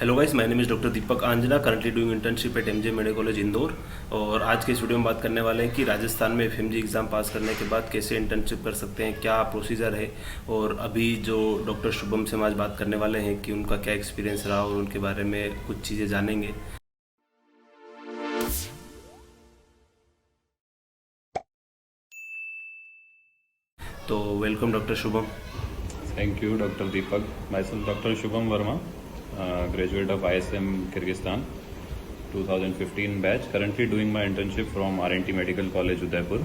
Hello guys, my name is doctor Deepak Anjana, currently doing internship at MJ medical college Indore. और आज के इस video में बात करने वाले हैं कि राजस्थान में एफएमजी एग्ज़ाम पास करने के बाद कैसे इंटर्नशिप कर सकते हैं, क्या प्रोसीजर है। और अभी जो डॉक्टर शुभम से हम आज बात करने वाले हैं कि उनका क्या एक्सपीरियंस रहा और उनके बारे में कुछ चीज़ें जानेंगे। तो welcome doctor Shubham. Thank you, Dr. Deepak. Myself, Dr. Shubham Verma, graduate of ISM Kyrgyzstan, 2015 batch. Currently doing my internship from R&T Medical College, Udaipur.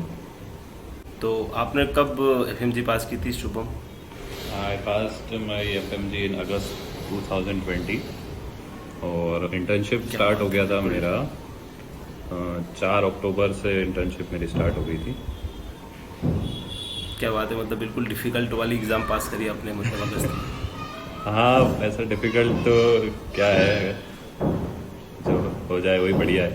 तो आपने कब एफएमजी पास की थी Shubham? I passed my FMG in August 2020 और internship start हो गया था मेरा 4 अक्टूबर से इंटर्नशिप मेरी स्टार्ट हो गई थी। क्या बात है, मतलब बिल्कुल डिफ़िकल्ट वाली एग्ज़ाम पास करी आपने, मतलब अगस्त में। हाँ, ऐसा डिफिकल्ट तो क्या है, जो हो जाए वही बढ़िया है।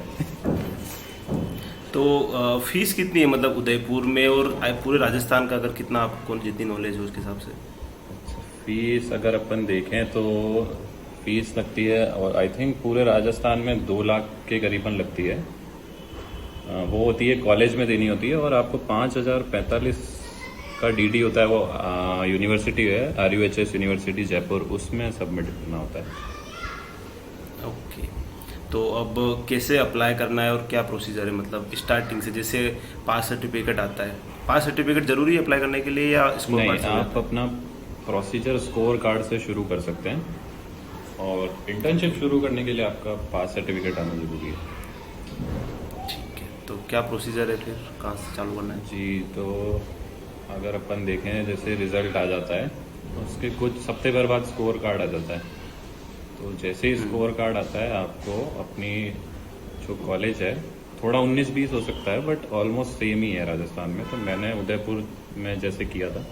तो फीस कितनी है, मतलब उदयपुर में और पूरे राजस्थान का, अगर कितना आपको जितनी नॉलेज हो उसके हिसाब से? फीस अगर अपन देखें तो फीस लगती है, और आई थिंक पूरे राजस्थान में 2 लाख के करीबन लगती है। वो होती है कॉलेज में देनी होती है, और आपको 5045 का डीडी होता है, वो यूनिवर्सिटी है RUHS यूनिवर्सिटी जयपुर, उसमें सबमिट करना होता है। ओके, तो अब कैसे अप्लाई करना है और क्या प्रोसीजर है, मतलब स्टार्टिंग से? जैसे पास सर्टिफिकेट आता है, पास सर्टिफिकेट जरूरी है अप्लाई करने के लिए या स्कोर नहीं, कार्ड से? आप अपना प्रोसीजर स्कोर कार्ड से शुरू कर सकते हैं, और इंटर्नशिप शुरू करने के लिए आपका पास सर्टिफिकेट आना जरूरी है। ठीक है, तो क्या प्रोसीजर है फिर, कहाँ से चालू करना है? जी, तो अगर अपन देखें, जैसे रिजल्ट आ जाता है उसके कुछ हफ्ते भर बाद स्कोर कार्ड आ जाता है। तो जैसे ही स्कोर कार्ड आता है, आपको अपनी जो कॉलेज है, थोड़ा 19-20 हो सकता है बट ऑलमोस्ट सेम ही है राजस्थान में। तो मैंने उदयपुर में जैसे किया था,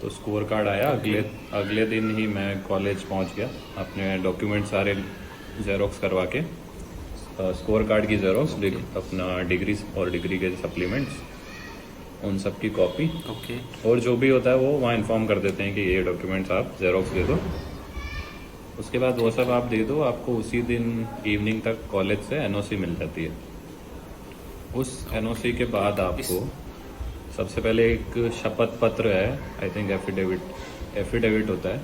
तो स्कोर कार्ड आया, अगले दिन ही मैं कॉलेज पहुंच गया, अपने डॉक्यूमेंट सारे जेरोक्स करवा के, स्कोर कार्ड की जेरोक्स, अपना डिग्री और डिग्री के सप्लीमेंट्स, उन सब की कॉपी, ओके। और जो भी होता है वो वहाँ इन्फॉर्म कर देते हैं कि ये डॉक्यूमेंट्स आप जेरोक्स दे दो। उसके बाद वो सब आप दे दो, आपको उसी दिन इवनिंग तक कॉलेज से एनओसी मिल जाती है। उस एनओसी के बाद आपको सबसे पहले एक शपथ पत्र है, आई थिंक एफिडेविट होता है,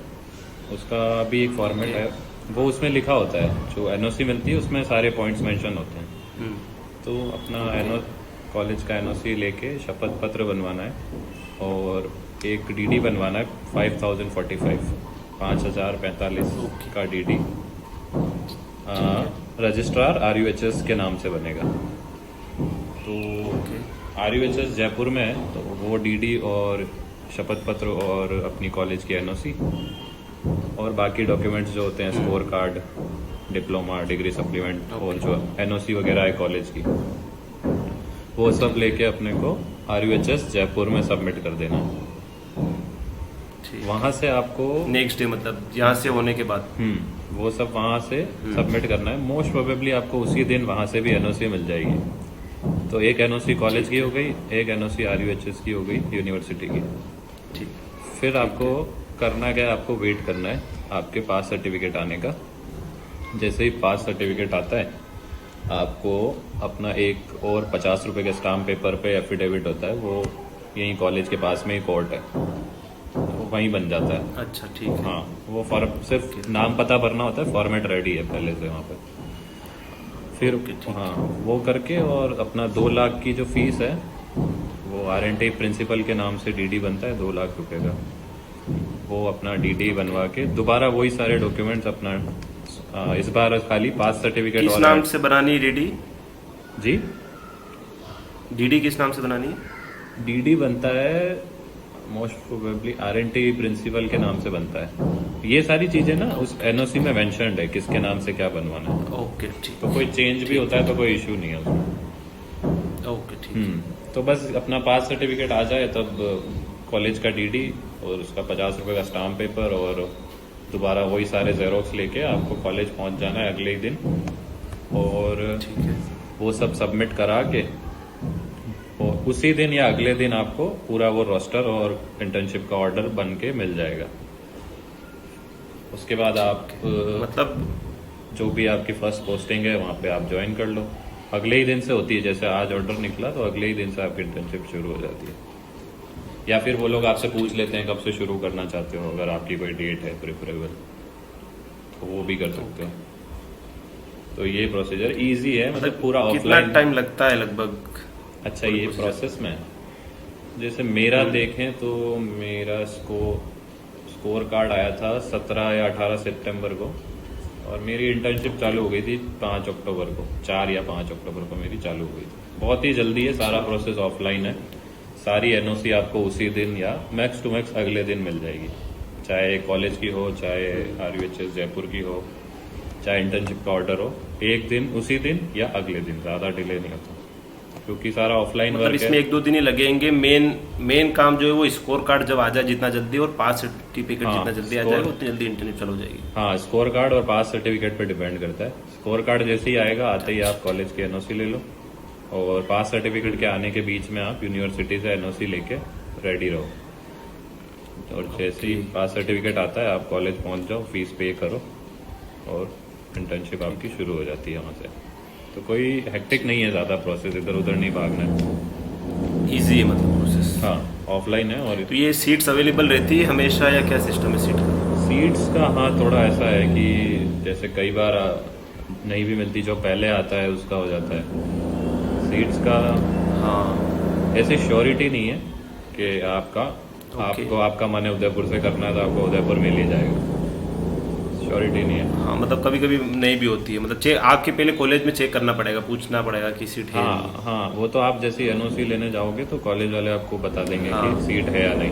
उसका भी एक फॉर्मेट है, वो उसमें लिखा होता है। जो एनओसी मिलती है उसमें सारे पॉइंट्स मेंशन होते हैं। तो अपना कॉलेज का एनओसी लेके शपथ पत्र बनवाना है, और एक डीडी बनवाना है 5045 का डीडी, रजिस्ट्रार RUHS के नाम से बनेगा। तो RUHS जयपुर में है, तो वो डीडी और शपथ पत्र और अपनी कॉलेज की एनओसी और बाकी डॉक्यूमेंट्स जो होते हैं, score card, diploma, degree supplement, और जो एनओसी वगैरह है कॉलेज की, वो सब लेके अपने को RUHS जयपुर में सबमिट कर देना है। वहां से आपको नेक्स्ट डे, मतलब यहाँ से होने के बाद वो सब वहां से सबमिट करना है। मोस्ट प्रोबेबली आपको उसी दिन वहां से भी एनओसी मिल जाएगी। तो एक एनओसी कॉलेज की हो गई, एक एनओसी RUHS की हो गई, यूनिवर्सिटी की। ठीक। फिर आपको करना क्या है, आपको वेट करना है आपके पास सर्टिफिकेट आने का। जैसे ही पास सर्टिफिकेट आता है, आपको अपना एक और 50 रुपए के स्टाम्प पेपर पे एफिडेविट होता है, वो यहीं कॉलेज के पास में ही कोर्ट है, तो वहीं बन जाता है। अच्छा, ठीक है। हाँ, वो फॉर्म सिर्फ नाम पता भरना होता है, फॉर्मेट रेडी है पहले से वहाँ पे। फिर हाँ, वो करके, और अपना 2 लाख की जो फीस है, वो R&T प्रिंसिपल के नाम से डीडी बनता है 2 लाख रुपए का। वो अपना डीडी बनवा के दोबारा वही सारे डॉक्यूमेंट्स अपना, इस बार खाली पास सर्टिफिकेट। किस नाम से बनानी है डीडी? जी, डीडी किस नाम से बनानी है? डीडी बनता है मोस्ट प्रोबेबली R&T प्रिंसिपल के नाम से बनता है। ये सारी चीजें ना उस एनओसी में मेंशन्ड है, किसके नाम से क्या बनवाना है। ओके, ठीक। तो कोई चेंज भी होता है तो कोई इश्यू नहीं है उसमें। ओके, ठीक। तो बस अपना पास सर्टिफिकेट आ जाए, तब कॉलेज का डीडी और उसका 50 रुपए का स्टाम्प पेपर, और दोबारा वही सारे जेरोक्स लेके आपको कॉलेज पहुंच जाना है अगले ही दिन, और ठीक है। वो सब सबमिट करा के, और उसी दिन या अगले दिन आपको पूरा वो रोस्टर और इंटर्नशिप का ऑर्डर बन के मिल जाएगा। उसके बाद आप मतलब जो भी आपकी फर्स्ट पोस्टिंग है वहाँ पे आप ज्वाइन कर लो। अगले ही दिन से होती है, जैसे आज ऑर्डर निकला तो अगले ही दिन से आपकी इंटर्नशिप शुरू हो जाती है। या फिर वो लोग आपसे पूछ लेते हैं कब से शुरू करना चाहते हो, अगर आपकी कोई डेट है प्रेफरेबल तो वो भी कर सकते हो। तो ये प्रोसीजर इजी है, मतलब पूरा कितना ऑफलाइन। टाइम लगता है लगभग? अच्छा, ये प्रोसेस में जैसे मेरा देखें तो मेरा स्कोर कार्ड आया था 17 या 18 सितंबर को, और मेरी इंटर्नशिप चालू हो गई थी 5 अक्टूबर को, 4 या 5 अक्टूबर को मेरी चालू हो गई थी। बहुत ही जल्दी है, सारा प्रोसेस ऑफलाइन है। सारी एनओसी आपको उसी दिन या मैक्स टू मैक्स अगले दिन मिल जाएगी, चाहे कॉलेज की हो, चाहे RUHS जयपुर की हो, चाहे इंटर्नशिप का ऑर्डर हो, एक दिन उसी दिन या अगले दिन, ज़्यादा डिले नहीं होता क्योंकि सारा ऑफलाइन मतलब वर्क इसमें है। 1-2 दिन ही लगेंगे। मेन काम जो है वो स्कोर कार्ड जब आ जाए जितना जल्दी, और पास सर्टिफिकेट हाँ, जितना जल्दी आ score- जाएगा उतनी जल्दी इंटरनेट चालू हो जाएगी। हाँ, स्कोर कार्ड और पास सर्टिफिकेट पे डिपेंड करता है। स्कोर कार्ड जैसे ही आएगा, आते ही आप कॉलेज की एनओसी ले लो, और पास सर्टिफिकेट के आने के बीच में आप यूनिवर्सिटी से एनओसी लेके रेडी रहो। और जैसे ही पास सर्टिफिकेट आता है आप कॉलेज पहुंच जाओ, फीस पे करो और इंटर्नशिप आपकी शुरू हो जाती है वहाँ से। तो कोई हेक्टिक नहीं है ज़्यादा प्रोसेस, इधर उधर नहीं भागना है। इजी है मतलब प्रोसेस। हाँ, ऑफलाइन है। और तो ये सीट्स अवेलेबल रहती है हमेशा या क्या सिस्टम है सीट का? सीट्स का, हाँ, थोड़ा ऐसा है कि जैसे कई बार नहीं भी मिलती, जो पहले आता है उसका हो जाता है। सीट्स का हाँ, ऐसी श्योरिटी नहीं है कि आपको आपका मन है उदयपुर से करना है तो आपको उदयपुर मिल ही जाएगा, श्योरिटी नहीं है। हाँ, मतलब कभी कभी नहीं भी होती है, मतलब चेक आके पहले कॉलेज में चेक करना पड़ेगा, पूछना पड़ेगा कि सीट है। हाँ हाँ, वो तो आप जैसे एनओसी लेने जाओगे तो कॉलेज वाले आपको बता देंगे हाँ। कि सीट है या नहीं।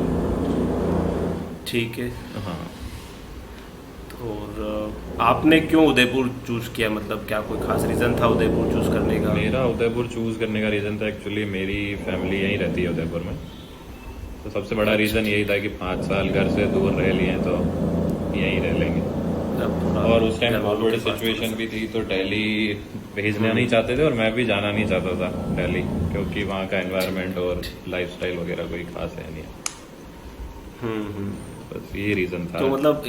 ठीक है। हाँ, और आपने क्यों उदयपुर चूज किया, मतलब क्या कोई खास रीजन था उदयपुर चूज करने का? मेरा उदयपुर चूज करने का रीज़न था, एक्चुअली मेरी फैमिली यहीं रहती है उदयपुर में, तो सबसे बड़ा रीज़न यही था कि 5 साल घर से दूर रह लिए हैं तो यहीं रह लेंगे। और उस टाइम कोविड सिचुएशन भी थी तो दिल्ली भेजना नहीं चाहते थे, और मैं भी जाना नहीं चाहता था दिल्ली, क्योंकि वहाँ का एनवायरनमेंट और लाइफस्टाइल वगैरह कोई खास है नहीं। बस ये रीज़न था। तो मतलब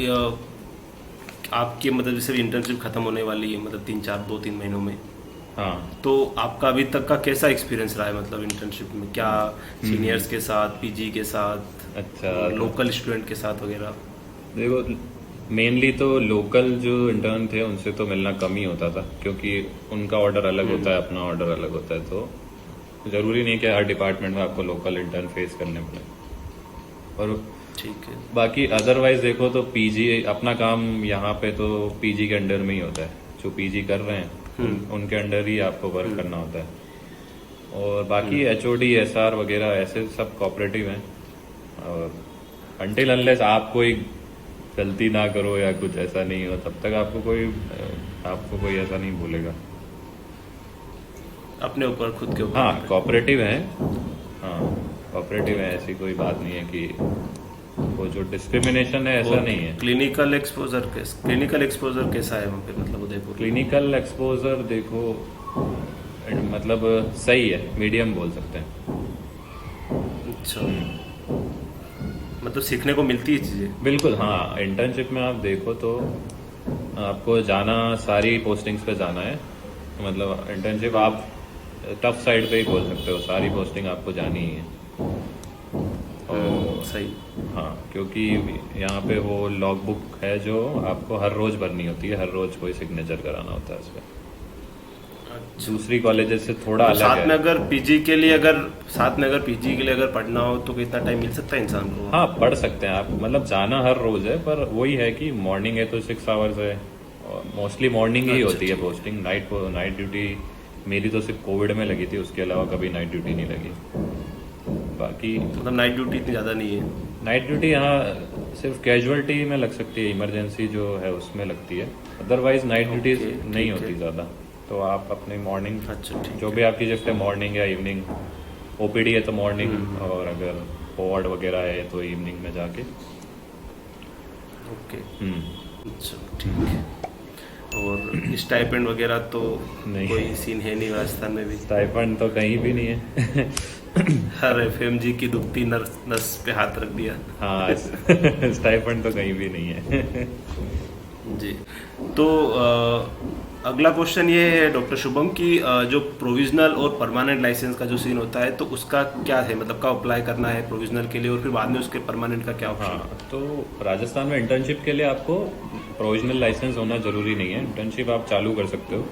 आपकी मतलब जैसे इंटर्नशिप खत्म होने वाली है, मतलब 2-3 महीनों में, हाँ, तो आपका अभी तक का कैसा एक्सपीरियंस रहा है, मतलब इंटर्नशिप में क्या सीनियर्स के साथ, पीजी के साथ, अच्छा, लोकल स्टूडेंट के साथ वगैरह? देखो, मेनली तो लोकल जो इंटर्न थे उनसे तो मिलना कम ही होता था, क्योंकि उनका ऑर्डर अलग होता है, अपना ऑर्डर अलग होता है, तो ज़रूरी नहीं कि हर डिपार्टमेंट में आपको लोकल इंटर्न फेस करने पड़े। और ठीक है। बाकी अदरवाइज देखो तो पीजी, अपना काम यहाँ पे तो पीजी के अंडर में ही होता है। जो पीजी कर रहे हैं उनके अंडर ही आपको वर्क करना होता है। और बाकी HOD SR वगैरह ऐसे सब कोऑपरेटिव हैं, और अनटिल अनलेस आप कोई गलती ना करो या कुछ ऐसा नहीं हो तब तक आपको कोई ऐसा नहीं बोलेगा। अपने ऊपर, खुद के ऊपर। हाँ, कोऑपरेटिव है। हाँ, कोऑपरेटिव है, ऐसी कोई बात नहीं है कि वो जो डिस्क्रिमिनेशन है ऐसा नहीं है। क्लिनिकल एक्सपोजर कैसा है वहाँ पे, मतलब उदयपुर? क्लिनिकल एक्सपोजर देखो, मतलब सही है, मीडियम बोल सकते हैं। अच्छा, मतलब सीखने को मिलती है चीजें? बिल्कुल, हाँ। इंटर्नशिप में आप देखो तो आपको जाना, सारी पोस्टिंग्स पे जाना है, मतलब इंटर्नशिप आप टफ साइड पे ही बोल सकते हो, सारी पोस्टिंग आपको जानी ही है। सही। हाँ, क्योंकि यहाँ पे वो लॉग बुक है जो आपको हर रोज भरनी होती है, हर रोज कोई सिग्नेचर कराना होता है उस पर। दूसरी कॉलेजेस से थोड़ा अलग साथ में है। अगर पीजी के लिए अगर पढ़ना हो तो कितना टाइम मिल सकता है इंसान को? हाँ, पढ़ सकते हैं आप, मतलब जाना हर रोज है, पर वही है कि मॉर्निंग है तो 6 आवर्स है, और मोस्टली मॉर्निंग ही होती है पोस्टिंग। नाइट ड्यूटी मेरी तो सिर्फ कोविड में लगी थी, उसके अलावा कभी नाइट ड्यूटी नहीं लगी। बाकी मतलब नाइट ड्यूटी इतनी ज़्यादा नहीं है? नाइट ड्यूटी यहाँ सिर्फ कैजुअलिटी में लग सकती है, इमरजेंसी जो है उसमें लगती है, अदरवाइज नाइट ड्यूटी नहीं होती ज़्यादा। तो आप अपनी मॉर्निंग, अच्छा, ठीक जो भी आपकी शिफ्ट है, मॉर्निंग या इवनिंग, OPD है तो मॉर्निंग, और अगर वार्ड वगैरह है तो इवनिंग में जाके। ओके। हम्म। अच्छा, ठीक है। और स्टाइपेंड वगैरह तो नहीं। कोई सीन है नहीं राजस्थान में भी? स्टाइपेंड तो कहीं भी नहीं है। हर FMG की दुखती नस पे हाथ रख दिया। हाँ, स्टाइपेंड तो कहीं भी नहीं है। जी। तो अगला क्वेश्चन ये है डॉक्टर शुभम कि जो प्रोविजनल और परमानेंट लाइसेंस का जो सीन होता है तो उसका क्या है, मतलब कब अप्लाई करना है प्रोविजनल के लिए और फिर बाद में उसके परमानेंट का क्या ऑप्शन हाँ, तो राजस्थान में इंटर्नशिप के लिए आपको प्रोविजनल लाइसेंस होना जरूरी नहीं है। इंटर्नशिप आप चालू कर सकते हो,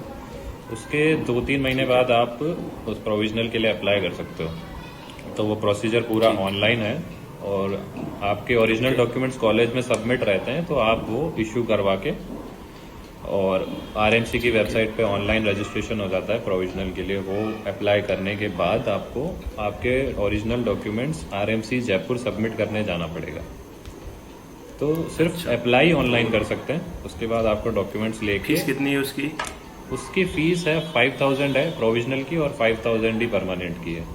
उसके 2-3 महीने बाद आप उस प्रोविजनल के लिए अप्लाई कर सकते हो। तो वो प्रोसीजर पूरा ऑनलाइन है और आपके ओरिजिनल डॉक्यूमेंट्स कॉलेज में सबमिट रहते हैं, तो आप वो इशू करवा के और आरएमसी की वेबसाइट पे ऑनलाइन रजिस्ट्रेशन हो जाता है प्रोविजनल के लिए। वो अप्लाई करने के बाद आपको आपके original documents RMC Jaipur submit करने जाना पड़ेगा। तो सिर्फ अप्लाई ऑनलाइन कर सकते हैं, उसके बाद आपको डॉक्यूमेंट्स लेके। फीस कितनी है उसकी? उसकी फीस है 5000 है प्रोविजनल की और 5000 ही परमानेंट की है।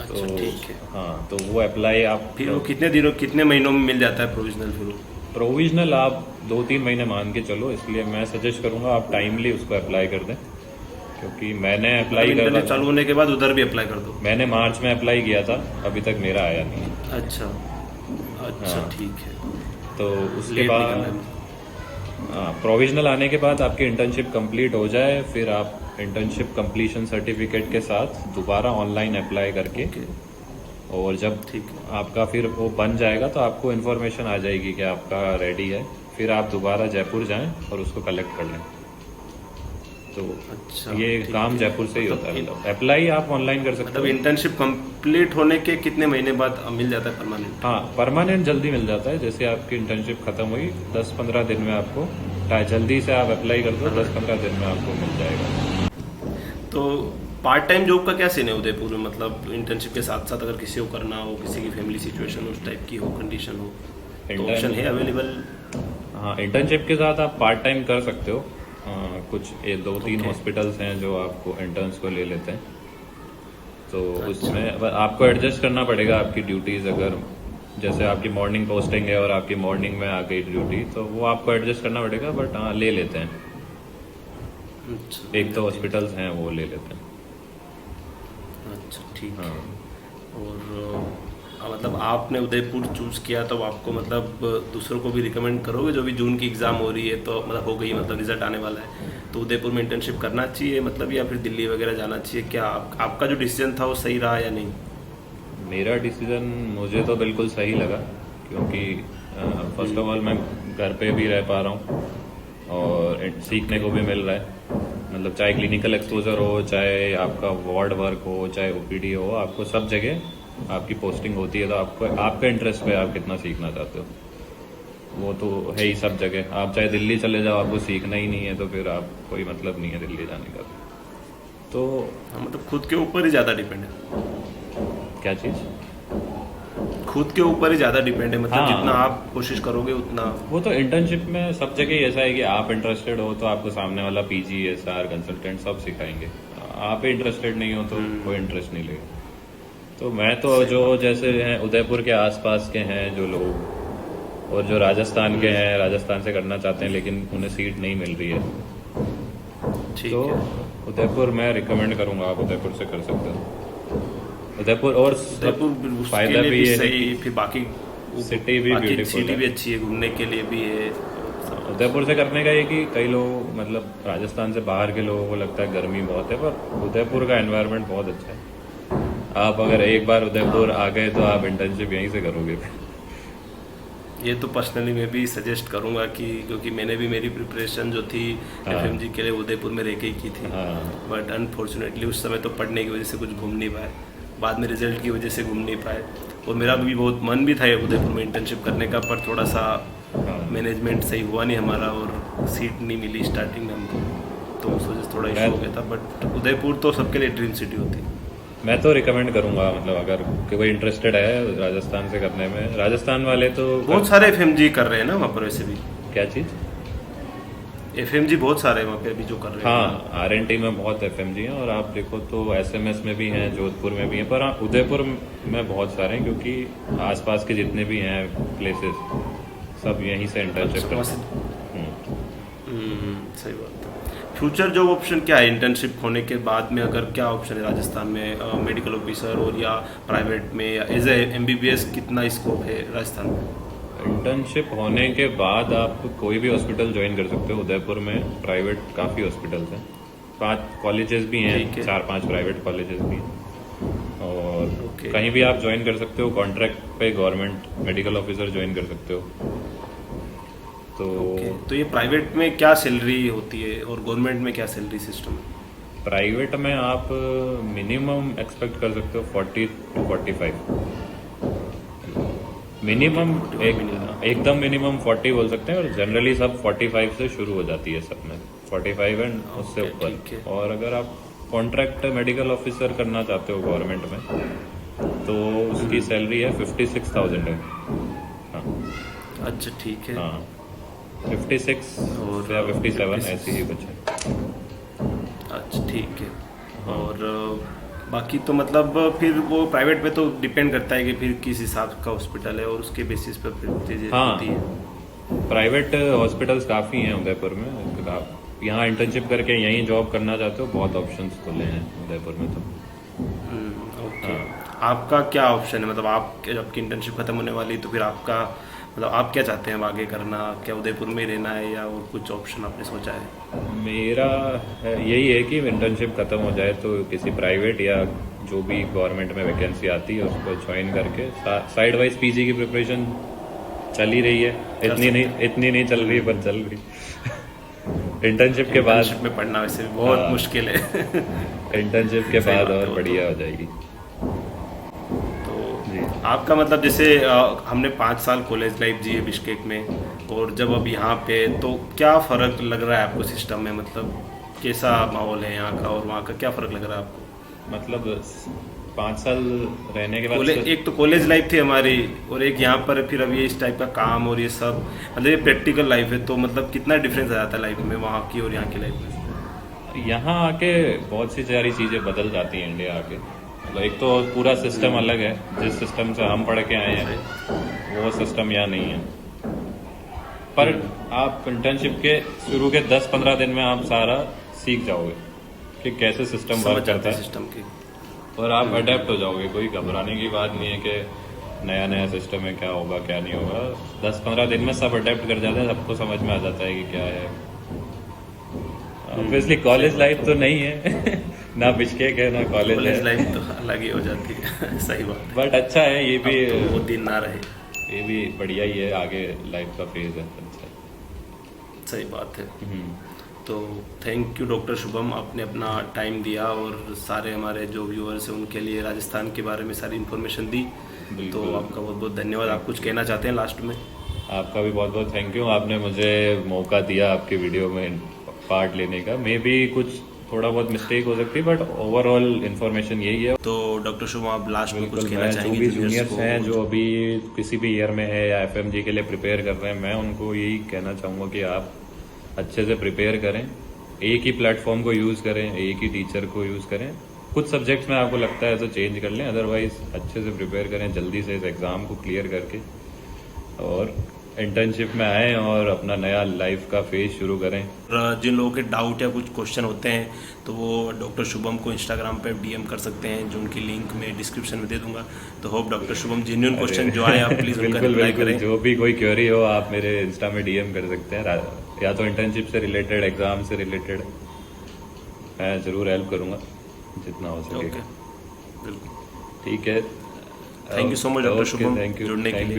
अच्छा, ठीक है। हाँ, तो वो अप्लाई आप फिर वो कितने दिनों कितने महीनों में मिल जाता है प्रोविजनल? फिर वो प्रोविजनल आप 2-3 महीने मान के चलो, इसलिए मैं सजेस्ट करूंगा आप टाइमली उसको अप्लाई कर दें, क्योंकि मैंने अप्लाई इंटरनेट करा। चालू होने के बाद उधर भी अप्लाई कर दो। मैंने मार्च में अप्लाई किया था, अभी तक मेरा आया नहीं है। अच्छा अच्छा, हाँ। ठीक है। तो उसके लेट बाद निकलना है। प्रोविजनल आने के बाद आपकी इंटर्नशिप कंप्लीट हो जाए, फिर आप इंटर्नशिप कंप्लीशन सर्टिफिकेट के साथ दोबारा ऑनलाइन अप्लाई करके और जब ठीक है। आपका फिर वो बन जाएगा तो आपको इन्फॉर्मेशन आ जाएगी कि आपका रेडी है, फिर आप दोबारा जयपुर जाएं और उसको कलेक्ट कर लें। तो अच्छा, ये ठीक काम जयपुर से ही होता है। मतलब अप्लाई आप ऑनलाइन कर सकते मतलब हो। इंटर्नशिप कंप्लीट होने के कितने महीने बाद मिल जाता है परमानेंट? हाँ, परमानेंट जल्दी मिल जाता है। जैसे आपकी इंटर्नशिप खत्म हुई 10-15 दिन में आपको, जल्दी से आप अप्लाई कर दो, 10-15 दिन में आपको मिल जाएगा। तो पार्ट टाइम जॉब का क्या सीन है उदयपुर में? मतलब इंटर्नशिप के साथ साथ अगर किसी को करना हो, किसी की फैमिली सिचुएशन उस टाइप की हो, कंडीशन हो, तो ऑप्शन है अवेलेबल? हाँ, इंटर्नशिप के साथ आप पार्ट टाइम कर सकते हो। कुछ 2-3 हॉस्पिटल्स हैं जो आपको इंटर्न्स को ले लेते हैं, तो उसमें आपको एडजस्ट करना पड़ेगा आपकी ड्यूटीज। अगर जैसे आपकी मॉर्निंग पोस्टिंग है और आपकी मॉर्निंग में आ गई ड्यूटी, तो वो आपको एडजस्ट करना पड़ेगा, बट हाँ ले लेते हैं। अच्छा, एक तो हॉस्पिटल्स हैं वो ले लेते हैं। अच्छा, ठीक है। हाँ, और मतलब आपने उदयपुर चूज किया तो आपको मतलब दूसरों को भी रिकमेंड करोगे? जो भी जून की एग्जाम हो रही है तो मतलब हो गई, मतलब रिजल्ट आने वाला है, तो उदयपुर में इंटर्नशिप करना चाहिए मतलब, या फिर दिल्ली वगैरह जाना चाहिए? क्या आपका जो डिसीजन था वो सही रहा या नहीं? मेरा डिसीजन मुझे तो बिल्कुल सही लगा, क्योंकि फर्स्ट ऑफ ऑल मैं घर पे भी रह पा रहा हूँ और सीखने को भी मिल रहा है। मतलब चाहे क्लिनिकल एक्सपोजर हो, चाहे आपका वार्ड वर्क हो, चाहे ओपीडी हो, आपको सब जगह आपकी पोस्टिंग होती है। तो आपको आपका इंटरेस्ट पे आप कितना सीखना चाहते हो, वो तो है ही सब जगह। आप चाहे दिल्ली चले जाओ, आपको सीखना ही नहीं है तो फिर आप कोई मतलब नहीं है दिल्ली जाने का। तो हाँ, मतलब खुद के ऊपर ही ज़्यादा डिपेंड है। क्या चीज़? खुद के ऊपर ही ज़्यादा डिपेंड है, मतलब हाँ। जितना आप कोशिश करोगे उतना। वो तो इंटर्नशिप में सब जगह ही ऐसा है कि आप इंटरेस्टेड हो तो आपको सामने वाला पीजी, एसआर, कंसल्टेंट सब सिखाएंगे। आप इंटरेस्टेड नहीं हो तो कोई इंटरेस्ट नहीं लेगा। तो मैं तो जो जैसे हैं उदयपुर के आसपास के हैं जो लोग, और जो राजस्थान के हैं, राजस्थान से करना चाहते हैं लेकिन उन्हें सीट नहीं मिल रही है, ठीक तो है। उदयपुर मैं रिकमेंड करूंगा, आप उदयपुर से कर सकते हो। उदयपुर और उदयपुर उसके फायदा लिए भी भी ये है सही, कि फिर बाकी सिटी भी बाकी ब्यूटीफुल सिटी है। भी अच्छी है, घूमने के लिए भी है। उदयपुर से करने का ये कि कई लोग मतलब राजस्थान से बाहर के लोगों को लगता है गर्मी बहुत है, पर उदयपुर का एनवायरनमेंट बहुत अच्छा है। आप अगर एक बार उदयपुर आ गए तो आप इंटर्नशिप यहीं से करोगे। ये तो पर्सनली मैं भी सजेस्ट करूंगा कि, क्योंकि मैंने भी मेरी प्रिपरेशन जो थी एफएमजी के लिए उदयपुर में रह के ही की थी। हाँ। बट अनफॉर्चुनेटली उस समय तो पढ़ने की वजह से कुछ घूम नहीं पाए, बाद में रिजल्ट की वजह से घूम नहीं पाए। और मेरा भी बहुत मन भी था ये उदयपुर में इंटर्नशिप करने का, पर थोड़ा सा मैनेजमेंट सही हुआ नहीं हमारा और सीट नहीं मिली स्टार्टिंग में हमको, तो उस वजह से थोड़ा इशू हो गया था। बट उदयपुर तो सबके लिए ड्रीम सिटी होती है। मैं तो रिकमेंड करूंगा, मतलब अगर कोई इंटरेस्टेड है राजस्थान से करने में, राजस्थान वाले तो बहुत सारे एफएमजी कर रहे हैं ना वहाँ पर वैसे भी। क्या चीज़? एफएमजी बहुत सारे वहाँ पे अभी जो कर रहे हैं। हाँ, आरएनटी में बहुत एफएमजी हैं, और आप देखो तो एसएमएस में भी हैं, जोधपुर में भी हैं, पर हाँ उदयपुर में बहुत सारे हैं, क्योंकि आसपास के जितने भी हैं प्लेसेस सब यहीं से इंटर्नशिप अच्छा, करते हैं। सही बात है। फ्यूचर जॉब ऑप्शन क्या है इंटर्नशिप होने के बाद में? अगर क्या ऑप्शन है राजस्थान में, मेडिकल ऑफिसर और या प्राइवेट में, या एज ए एमबीबीएस कितना स्कोप है राजस्थान में? इंटर्नशिप होने के बाद आप कोई भी हॉस्पिटल ज्वाइन कर सकते हो। उदयपुर में प्राइवेट काफ़ी हॉस्पिटल्स हैं, 5 कॉलेजेस भी ठीक हैं, है। 4-5 प्राइवेट कॉलेजेस भी हैं, और ओके। कहीं भी आप ज्वाइन कर सकते हो। कॉन्ट्रैक्ट पे गवर्नमेंट मेडिकल ऑफिसर ज्वाइन कर सकते हो। तो ओके, तो ये प्राइवेट में क्या सैलरी होती है और गवर्नमेंट में क्या सैलरी सिस्टम है? प्राइवेट में आप मिनिमम एक्सपेक्ट कर सकते हो 40 to 45 मिनिमम। एकदम मिनिमम 40 बोल सकते हैं, और जनरली सब 45 से शुरू हो जाती है सब में, 45 एंड उससे ओके, ऊपर। ठीक है। और अगर आप कॉन्ट्रैक्ट मेडिकल ऑफिसर करना चाहते हो गवर्नमेंट में, तो उसकी सैलरी है 56,000 है। हाँ अच्छा, ठीक है। हाँ, 56 और या 57 56 ऐसी ही कुछ है। अच्छा, ठीक है। और बाकी तो मतलब फिर वो प्राइवेट पे तो डिपेंड करता है कि फिर किस हिसाब का हॉस्पिटल है और उसके बेसिस पर फिर चीज़ें हाँ। होती है। प्राइवेट हॉस्पिटल्स काफ़ी हैं उदयपुर में। आप यहाँ इंटर्नशिप करके यहीं जॉब करना चाहते हो, बहुत ऑप्शंस खुले हैं उदयपुर में तो। ओके। आपका क्या ऑप्शन है, मतलब आप आपकी इंटर्नशिप खत्म होने वाली, तो फिर आपका मतलब आप क्या चाहते हैं अब आगे करना? क्या उदयपुर में ही रहना है या और कुछ ऑप्शन आपने सोचा है? मेरा यही है कि इंटर्नशिप खत्म हो जाए तो किसी प्राइवेट या जो भी गवर्नमेंट में वैकेंसी आती है उसको ज्वाइन करके साइड वाइज पीजी की प्रिपरेशन चल ही रही है। इतनी नहीं चल रही, पर चल रही। इंटर्नशिप के बाद इंटर्नशिप में पढ़ना वैसे भी बहुत हाँ। मुश्किल है। इंटर्नशिप के सही बाद बात है, और वो बढ़िया हो जाएगी। तो जी। आपका मतलब जैसे हमने 5 साल कॉलेज लाइफ जी है बिश्केक में, और जब अब यहाँ पे तो क्या फ़र्क लग रहा है आपको सिस्टम में? मतलब कैसा माहौल है यहाँ का और वहाँ का, क्या फ़र्क लग रहा है आपको? मतलब 5 साल रहने के बाद एक तो कॉलेज लाइफ थी हमारी, और एक यहाँ पर फिर अभी इस टाइप का काम और ये सब, मतलब ये प्रैक्टिकल लाइफ है, तो मतलब कितना डिफरेंस आ जाता है लाइफ में वहाँ की और यहाँ की लाइफ में? यहाँ आके बहुत सी सारी चीज़ें बदल जाती हैं। इंडिया आके मतलब एक तो पूरा सिस्टम अलग है। जिस सिस्टम से हम पढ़ के आए हैं वो सिस्टम यहाँ नहीं है। पर आप इंटर्नशिप के शुरू के 10-15 दिन में आप सारा सीख जाओगे कि कैसे सिस्टम समझ वर्क जाते करता हैं है, सिस्टम की। और आप अडेप्ट हो जाओगे। कोई घबराने की बात नहीं है कि नया नया सिस्टम है, क्या होगा क्या नहीं होगा। 10-15 दिन में सब अडेप्ट कर जाते हैं, सबको समझ में आ जाता है कि क्या है। ऑब्वियसली कॉलेज लाइफ तो नहीं है ना बिश्केक है ना कॉलेज कॉलेज है, लाइफ तो अलग ही हो जाती है। सही बात। बट अच्छा है ये भी। अब तो वो दिन ना रहे। ये भी बढ़िया ही है, आगे लाइफ का फेज है। अच्छा है। सही बात है। हम्म। तो थैंक यू डॉक्टर शुभम, आपने अपना टाइम दिया और सारे हमारे जो व्यूअर्स हैं उनके लिए राजस्थान के बारे में सारी इन्फॉर्मेशन दी। बिल्कुल। तो आपका बहुत बहुत धन्यवाद। आप कुछ कहना चाहते हैं लास्ट में? आपका भी बहुत बहुत थैंक यू। आपने मुझे मौका दिया आपके वीडियो में पार्ट लेने का। मे भी कुछ थोड़ा बहुत मिस्टेक हो सकती है, बट ओवरऑल इन्फॉर्मेशन यही है। तो डॉक्टर शुभम, आप लास्ट में कुछ बिल्कुल, कहना मैं जो चाहेंगे भी juniors जूनियर्स को? हैं जो अभी किसी भी ईयर में है या एफएमजी के लिए प्रिपेयर कर रहे हैं, मैं उनको यही कहना चाहूँगा कि आप अच्छे से प्रिपेयर करें, एक ही प्लेटफॉर्म को यूज़ करें, एक ही टीचर को यूज़ करें। कुछ सब्जेक्ट्स में आपको लगता है तो चेंज कर लें, अदरवाइज अच्छे से प्रिपेयर करें जल्दी से इस एग्ज़ाम को क्लियर करके, और इंटर्नशिप में आएँ और अपना नया लाइफ का फेज शुरू करें। और जिन लोगों के डाउट या कुछ क्वेश्चन होते हैं तो वो डॉक्टर शुभम को इंस्टाग्राम पे डीएम कर सकते हैं, जो उनकी लिंक मैं डिस्क्रिप्शन में दे दूंगा। तो hope doctor Shubham genuine question जो आए आप प्लीज़ उनका बिल्कुल रिप्लाई बिल्कुल, करें। जो भी कोई क्वेरी हो आप मेरे इंस्टा में डीएम कर सकते हैं, या तो इंटर्नशिप से रिलेटेड, एग्जाम से रिलेटेड। मैं ज़रूर हेल्प करूँगा जितना हो सके। ओके, बिल्कुल। ठीक है। Thank you so much doctor okay, Shubham thank you, जुड़ने के थैंक लिए।